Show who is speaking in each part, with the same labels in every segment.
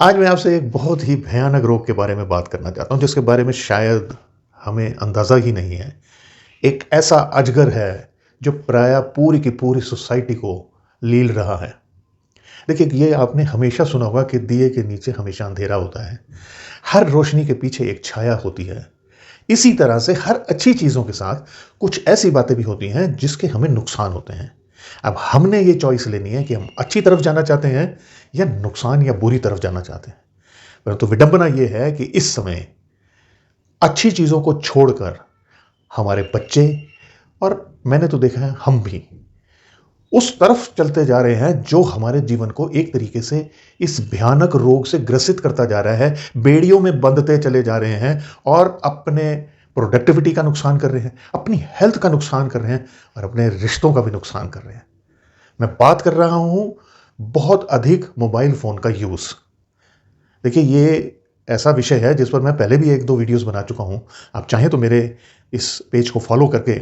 Speaker 1: आज मैं आपसे एक बहुत ही भयानक रोग के बारे में बात करना चाहता हूँ, जिसके बारे में शायद हमें अंदाज़ा ही नहीं है। एक ऐसा अजगर है, जो प्रायः पूरी की पूरी सोसाइटी को लील रहा है। देखिए, ये आपने हमेशा सुना होगा कि दिए के नीचे हमेशा अंधेरा होता है। हर रोशनी के पीछे एक छाया होती है। इसी तरह से हर अच्छी चीज़ों के साथ कुछ ऐसी बातें भी होती हैं, जिसके हमें नुकसान होते हैं। अब हमने ये चॉइस लेनी है कि हम अच्छी तरफ जाना चाहते हैं या नुकसान या बुरी तरफ जाना चाहते हैं। परंतु विडंबना ये है कि इस समय अच्छी चीज़ों को छोड़कर हमारे बच्चे और मैंने तो देखा है हम भी उस तरफ चलते जा रहे हैं, जो हमारे जीवन को एक तरीके से इस भयानक रोग से ग्रसित करता जा रहा है। बेड़ियों में बंधते चले जा रहे हैं और अपने प्रोडक्टिविटी का नुकसान कर रहे हैं, अपनी हेल्थ का नुकसान कर रहे हैं और अपने रिश्तों का भी नुकसान कर रहे हैं। मैं बात कर रहा हूं बहुत अधिक मोबाइल फोन का यूज़। देखिए, ये ऐसा विषय है जिस पर मैं पहले भी 1-2 वीडियोस बना चुका हूं। आप चाहें तो मेरे इस पेज को फॉलो करके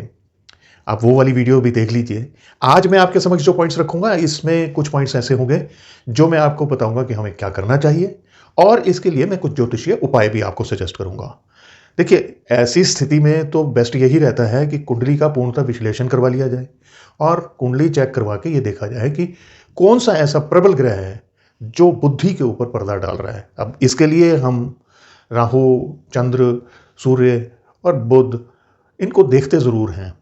Speaker 1: आप वो वाली वीडियो भी देख लीजिए। आज मैं आपके समक्ष जो पॉइंट्स रखूंगा, इसमें कुछ पॉइंट्स ऐसे होंगे जो मैं आपको बताऊंगा कि हमें क्या करना चाहिए, और इसके लिए मैं कुछ ज्योतिषीय उपाय भी आपको सजेस्ट करूंगा। देखिए, ऐसी स्थिति में तो बेस्ट यही रहता है कि कुंडली का पूर्णतः विश्लेषण करवा लिया जाए और कुंडली चेक करवा के ये देखा जाए कि कौन सा ऐसा प्रबल ग्रह है जो बुद्धि के ऊपर पर्दा डाल रहा है। अब इसके लिए हम राहु, चंद्र, सूर्य और बुध, इनको देखते ज़रूर हैं।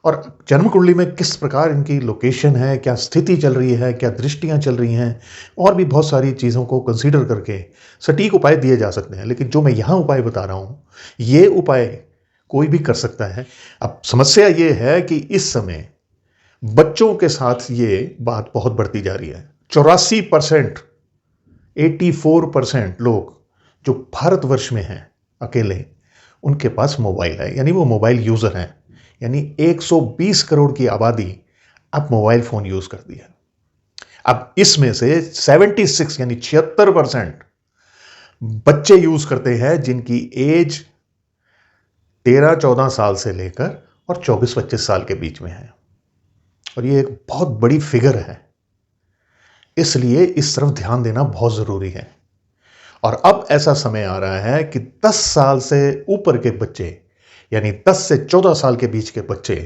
Speaker 1: और जन्म कुंडली में किस प्रकार इनकी लोकेशन है, क्या स्थिति चल रही है, क्या दृष्टियां चल रही हैं, और भी बहुत सारी चीज़ों को कंसीडर करके सटीक उपाय दिए जा सकते हैं। लेकिन जो मैं यहाँ उपाय बता रहा हूँ, ये उपाय कोई भी कर सकता है। अब समस्या ये है कि इस समय बच्चों के साथ ये बात बहुत बढ़ती जा रही है। 84%, 84% लोग जो भारतवर्ष में हैं अकेले, उनके पास मोबाइल है, यानी वो मोबाइल यूज़र हैं। यानी 120 करोड़ की आबादी अब मोबाइल फ़ोन यूज़ करती है। अब इसमें से 76 यानी 76% बच्चे यूज़ करते हैं, जिनकी एज 13-14 साल से लेकर और 24-25 साल के बीच में है। और ये एक बहुत बड़ी फिगर है, इसलिए इस तरफ ध्यान देना बहुत ज़रूरी है। और अब ऐसा समय आ रहा है कि 10 साल से ऊपर के बच्चे, यानी 10 से 14 साल के बीच के बच्चे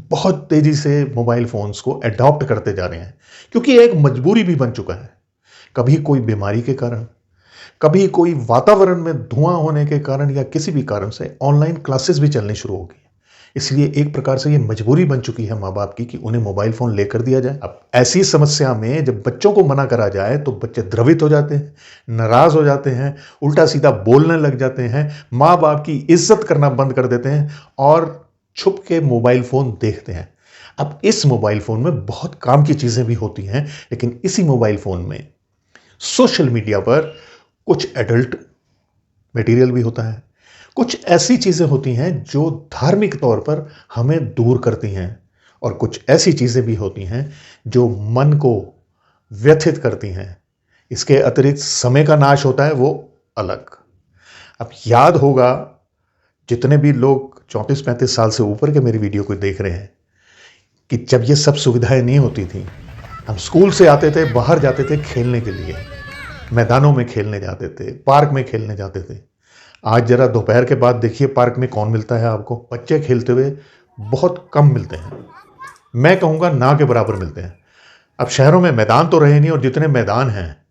Speaker 1: बहुत तेजी से मोबाइल फोन्स को अडॉप्ट करते जा रहे हैं, क्योंकि एक मजबूरी भी बन चुका है। कभी कोई बीमारी के कारण, कभी कोई वातावरण में धुआं होने के कारण, या किसी भी कारण से ऑनलाइन क्लासेस भी चलनी शुरू हो गई। इसलिए एक प्रकार से ये मजबूरी बन चुकी है माँ बाप की कि उन्हें मोबाइल फ़ोन लेकर दिया जाए। अब ऐसी समस्या में जब बच्चों को मना करा जाए तो बच्चे द्रवित हो जाते हैं, नाराज़ हो जाते हैं, उल्टा सीधा बोलने लग जाते हैं, माँ बाप की इज्जत करना बंद कर देते हैं और छुप के मोबाइल फ़ोन देखते हैं। अब इस मोबाइल फ़ोन में बहुत काम की चीज़ें भी होती हैं, लेकिन इसी मोबाइल फ़ोन में सोशल मीडिया पर कुछ एडल्ट मटेरियल भी होता है, कुछ ऐसी चीज़ें होती हैं जो धार्मिक तौर पर हमें दूर करती हैं, और कुछ ऐसी चीज़ें भी होती हैं जो मन को व्यथित करती हैं। इसके अतिरिक्त समय का नाश होता है, वो अलग। अब याद होगा, जितने भी लोग 34-35 साल से ऊपर के मेरी वीडियो को देख रहे हैं, कि जब ये सब सुविधाएं नहीं होती थी, हम स्कूल से आते थे, बाहर जाते थे खेलने के लिए, मैदानों में खेलने जाते थे, पार्क में खेलने जाते थे। आज जरा दोपहर के बाद देखिए पार्क में कौन मिलता है आपको। बच्चे खेलते हुए बहुत कम मिलते हैं, मैं कहूँगा ना के बराबर मिलते हैं। अब शहरों में मैदान तो रहे नहीं, और जितने मैदान हैं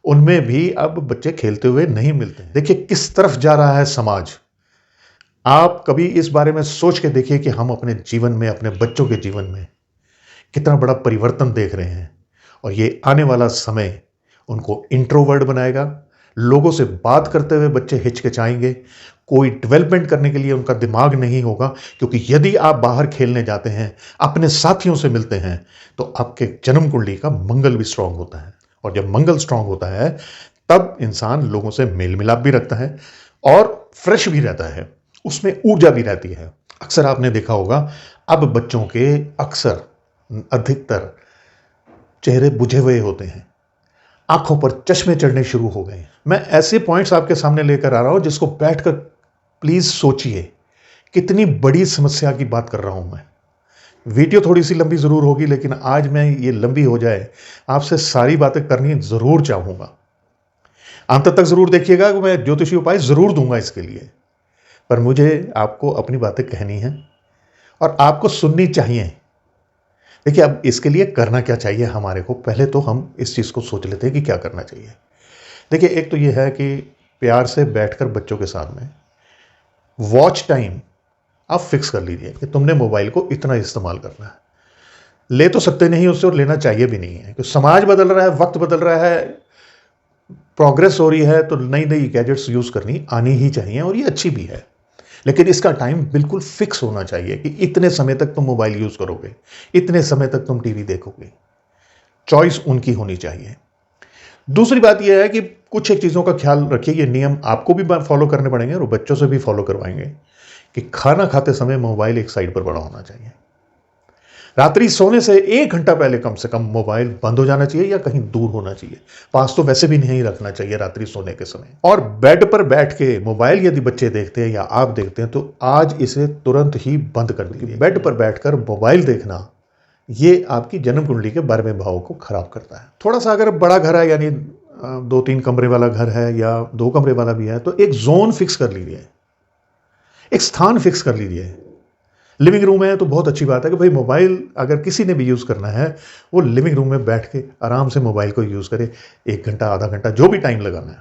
Speaker 1: उनमें भी अब बच्चे खेलते हुए नहीं मिलते हैं। देखिए किस तरफ जा रहा है समाज। आप कभी इस बारे में सोच के देखिए कि हम अपने जीवन में, अपने बच्चों के जीवन में कितना बड़ा परिवर्तन देख रहे हैं। और ये आने वाला समय उनको इंट्रोवर्ट बनाएगा। लोगों से बात करते हुए बच्चे हिचकिचाएंगे, कोई डेवलपमेंट करने के लिए उनका दिमाग नहीं होगा। क्योंकि यदि आप बाहर खेलने जाते हैं, अपने साथियों से मिलते हैं, तो आपके जन्म कुंडली का मंगल भी स्ट्रांग होता है। और जब मंगल स्ट्रांग होता है, तब इंसान लोगों से मेल मिलाप भी रखता है और फ्रेश भी रहता है, उसमें ऊर्जा भी रहती है। अक्सर आपने देखा होगा, अब बच्चों के अक्सर अधिकतर चेहरे बुझे हुए होते हैं, आंखों पर चश्मे चढ़ने शुरू हो गए। मैं ऐसे पॉइंट्स आपके सामने लेकर आ रहा हूं जिसको बैठकर प्लीज सोचिए, कितनी बड़ी समस्या की बात कर रहा हूं मैं। वीडियो थोड़ी सी लंबी जरूर होगी, लेकिन आज मैं ये लंबी हो जाए, आपसे सारी बातें करनी जरूर चाहूंगा। अंत तक ज़रूर देखिएगा कि मैं ज्योतिषी उपाय ज़रूर दूंगा इसके लिए, पर मुझे आपको अपनी बातें कहनी है और आपको सुननी चाहिए। देखिए, अब इसके लिए करना क्या चाहिए हमारे को, पहले तो हम इस चीज़ को सोच लेते हैं कि क्या करना चाहिए। देखिए, एक तो ये है कि प्यार से बैठकर बच्चों के साथ में वॉच टाइम आप फिक्स कर लीजिए कि तुमने मोबाइल को इतना इस्तेमाल करना है। ले तो सकते नहीं उससे, और लेना चाहिए भी नहीं है, क्योंकि समाज बदल रहा है, वक्त बदल रहा है, प्रोग्रेस हो रही है, तो नई नई गैजेट्स यूज़ करनी आनी ही चाहिए, और ये अच्छी भी है। लेकिन इसका टाइम बिल्कुल फिक्स होना चाहिए कि इतने समय तक तुम मोबाइल यूज़ करोगे, इतने समय तक तुम टीवी देखोगे। चॉइस उनकी होनी चाहिए। दूसरी बात यह है कि कुछ एक चीज़ों का ख्याल रखिए, ये नियम आपको भी फॉलो करने पड़ेंगे और बच्चों से भी फॉलो करवाएंगे कि खाना खाते समय मोबाइल एक साइड पर पड़ा होना चाहिए। रात्रि सोने से 1 घंटा पहले कम से कम मोबाइल बंद हो जाना चाहिए या कहीं दूर होना चाहिए। पास तो वैसे भी नहीं रखना चाहिए रात्रि सोने के समय। और बेड पर बैठ के मोबाइल यदि बच्चे देखते हैं या आप देखते हैं, तो आज इसे तुरंत ही बंद कर दीजिए। बेड पर बैठकर मोबाइल देखना, ये आपकी जन्म कुंडली के 12वें भाव को खराब करता है। थोड़ा सा अगर बड़ा घर है, यानी 2-3 कमरे वाला घर है या 2 कमरे वाला भी है, तो एक जोन फिक्स कर लीजिए, एक स्थान फिक्स कर लीजिए। लिविंग रूम है तो बहुत अच्छी बात है कि भाई मोबाइल अगर किसी ने भी यूज़ करना है, वो लिविंग रूम में बैठ के आराम से मोबाइल को यूज़ करे, 1 घंटा, आधा घंटा, जो भी टाइम लगाना है।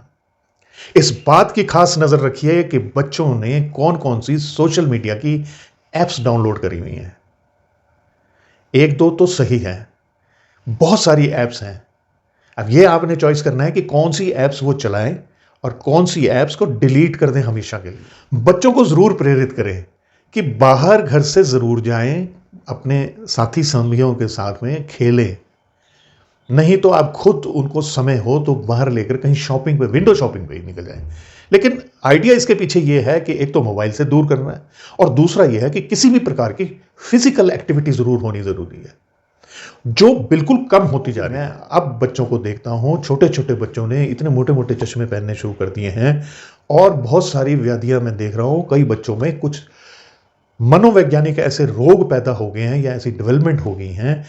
Speaker 1: इस बात की खास नज़र रखिए कि बच्चों ने कौन कौन सी सोशल मीडिया की एप्स डाउनलोड करी हुई हैं। 1-2 तो सही है, बहुत सारी एप्स हैं। अब ये आपने चॉइस करना है कि कौन सी एप्स वो चलाएं और कौन सी एप्स को डिलीट कर दें हमेशा के लिए। बच्चों को ज़रूर प्रेरित करें कि बाहर घर से ज़रूर जाएं, अपने साथी संगियों के साथ में खेलें। नहीं तो आप खुद उनको समय हो तो बाहर लेकर कहीं शॉपिंग पे, विंडो शॉपिंग पे ही निकल जाएं। लेकिन आइडिया इसके पीछे ये है कि एक तो मोबाइल से दूर करना है, और दूसरा ये है कि किसी भी प्रकार की फिजिकल एक्टिविटी ज़रूर होनी ज़रूरी है, जो बिल्कुल कम होती जा रही है। अब बच्चों को देखता हूं, छोटे छोटे बच्चों ने इतने मोटे मोटे चश्मे पहनने शुरू कर दिए हैं, और बहुत सारी व्याधियां मैं देख रहा हूं। कई बच्चों में कुछ मनोवैज्ञानिक ऐसे रोग पैदा हो गए हैं या ऐसी डेवलपमेंट हो गई हैं,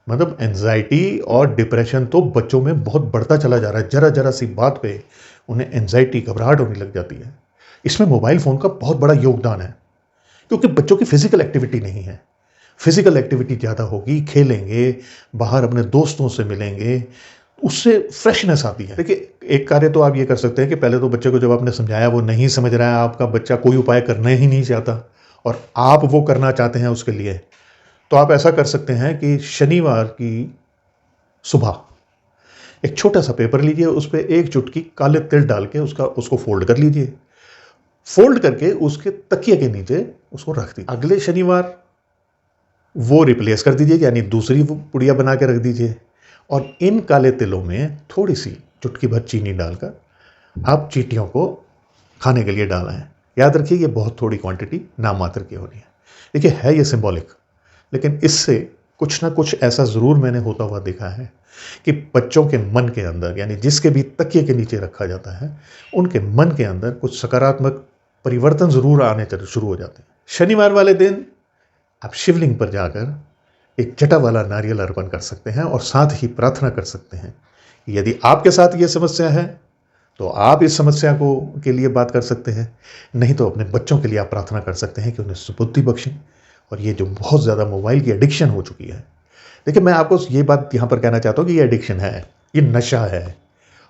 Speaker 1: मतलब एंजाइटी और डिप्रेशन तो बच्चों में बहुत बढ़ता चला जा रहा है। जरा जरा सी बात पे उन्हें एंजाइटी, घबराहट होने लग जाती है। इसमें मोबाइल फ़ोन का बहुत बड़ा योगदान है, क्योंकि बच्चों की फिजिकल एक्टिविटी नहीं है। फिजिकल एक्टिविटी ज़्यादा होगी, खेलेंगे, बाहर अपने दोस्तों से मिलेंगे, उससे फ्रेशनेस आती है। देखिए, एक कार्य तो आप ये कर सकते हैं कि पहले तो बच्चे को जब आपने समझाया वो नहीं समझ रहा है, आपका बच्चा कोई उपाय करना ही नहीं चाहता और आप वो करना चाहते हैं उसके लिए, तो आप ऐसा कर सकते हैं कि शनिवार की सुबह एक छोटा सा पेपर लीजिए, उस पर एक चुटकी काले तिल डाल के उसको फोल्ड कर लीजिए। फोल्ड करके उसके तकिए के नीचे उसको रख दीजिए। अगले शनिवार वो रिप्लेस कर दीजिए, यानी दूसरी वो पुड़िया बना के रख दीजिए, और इन काले तिलों में थोड़ी सी चुटकी भर चीनी डालकर आप चींटियों को खाने के लिए डालें। याद रखिए, ये बहुत थोड़ी क्वांटिटी, नाम मात्र की होनी है। देखिए, है ये सिंबॉलिक, लेकिन इससे कुछ ना कुछ ऐसा ज़रूर मैंने होता हुआ देखा है कि बच्चों के मन के अंदर, यानी जिसके भी तकिए के नीचे रखा जाता है, उनके मन के अंदर कुछ सकारात्मक परिवर्तन ज़रूर आने शुरू हो जाते हैं। शनिवार वाले दिन आप शिवलिंग पर जाकर एक जटा वाला नारियल अर्पण कर सकते हैं और साथ ही प्रार्थना कर सकते हैं कि यदि आपके साथ ये समस्या है तो आप इस समस्या को के लिए बात कर सकते हैं, नहीं तो अपने बच्चों के लिए आप प्रार्थना कर सकते हैं कि उन्हें सुबुद्धि बख्शें। और ये जो बहुत ज़्यादा मोबाइल की एडिक्शन हो चुकी है, देखिए, मैं आपको ये बात यहाँ पर कहना चाहता हूँ कि ये एडिक्शन है, ये नशा है,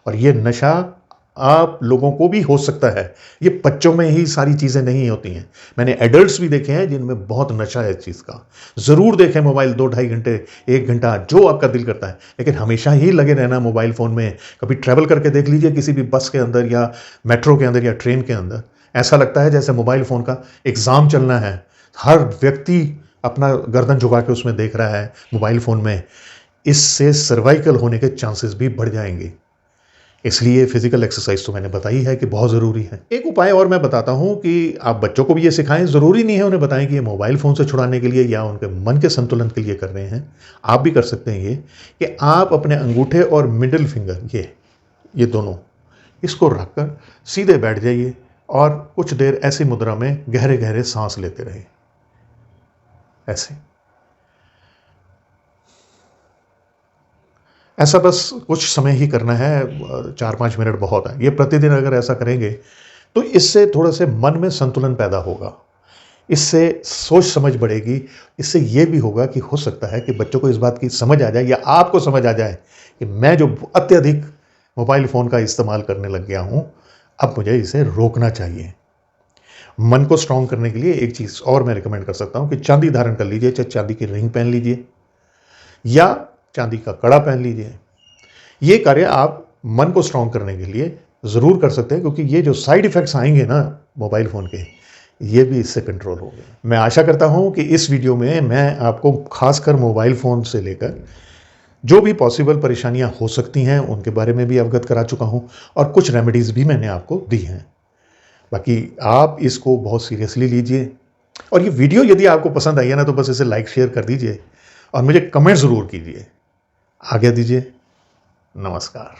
Speaker 1: और ये नशा आप लोगों को भी हो सकता है। ये बच्चों में ही सारी चीज़ें नहीं होती हैं। मैंने एडल्ट्स भी देखे हैं जिनमें बहुत नशा है इस चीज़ का। ज़रूर देखें मोबाइल 2-2.5 घंटे, 1 घंटा, जो आपका दिल करता है, लेकिन हमेशा ही लगे रहना मोबाइल फ़ोन में। कभी ट्रैवल करके देख लीजिए, किसी भी बस के अंदर या मेट्रो के अंदर या ट्रेन के अंदर, ऐसा लगता है जैसे मोबाइल फ़ोन का एग्ज़ाम चलना है। हर व्यक्ति अपना गर्दन झुका के उसमें देख रहा है मोबाइल फ़ोन में। इससे सर्वाइकल होने के चांसेस भी बढ़ जाएंगे। इसलिए फिजिकल एक्सरसाइज तो मैंने बताई है कि बहुत ज़रूरी है। एक उपाय और मैं बताता हूँ कि आप बच्चों को भी ये सिखाएं। ज़रूरी नहीं है उन्हें बताएं कि ये मोबाइल फ़ोन से छुड़ाने के लिए या उनके मन के संतुलन के लिए कर रहे हैं। आप भी कर सकते हैं ये कि आप अपने अंगूठे और मिडिल फिंगर, ये दोनों, इसको रखकर सीधे बैठ जाइए और कुछ देर ऐसी मुद्रा में गहरे गहरे सांस लेते रहे, ऐसे। ऐसा बस कुछ समय ही करना है, 4-5 मिनट बहुत है। ये प्रतिदिन अगर ऐसा करेंगे तो इससे थोड़ा से मन में संतुलन पैदा होगा, इससे सोच समझ बढ़ेगी। इससे ये भी होगा कि हो सकता है कि बच्चों को इस बात की समझ आ जाए या आपको समझ आ जाए कि मैं जो अत्यधिक मोबाइल फ़ोन का इस्तेमाल करने लग गया हूँ, अब मुझे इसे रोकना चाहिए। मन को स्ट्रॉन्ग करने के लिए एक चीज़ और मैं रिकमेंड कर सकता हूँ कि चांदी धारण कर लीजिए, चाहे चांदी की रिंग पहन लीजिए या चांदी का कड़ा पहन लीजिए। ये कार्य आप मन को स्ट्रॉन्ग करने के लिए ज़रूर कर सकते हैं, क्योंकि ये जो साइड इफ़ेक्ट्स आएँगे ना मोबाइल फ़ोन के, ये भी इससे कंट्रोल होंगे। मैं आशा करता हूँ कि इस वीडियो में मैं आपको खासकर मोबाइल फ़ोन से लेकर जो भी पॉसिबल परेशानियाँ हो सकती हैं, उनके बारे में भी अवगत करा चुका हूँ और कुछ रेमेडीज़ भी मैंने आपको दी हैं। बाकी आप इसको बहुत सीरियसली लीजिए और ये वीडियो यदि आपको पसंद आई है ना, तो बस इसे लाइक शेयर कर दीजिए और मुझे कमेंट ज़रूर कीजिए। आज्ञा दीजिए। नमस्कार।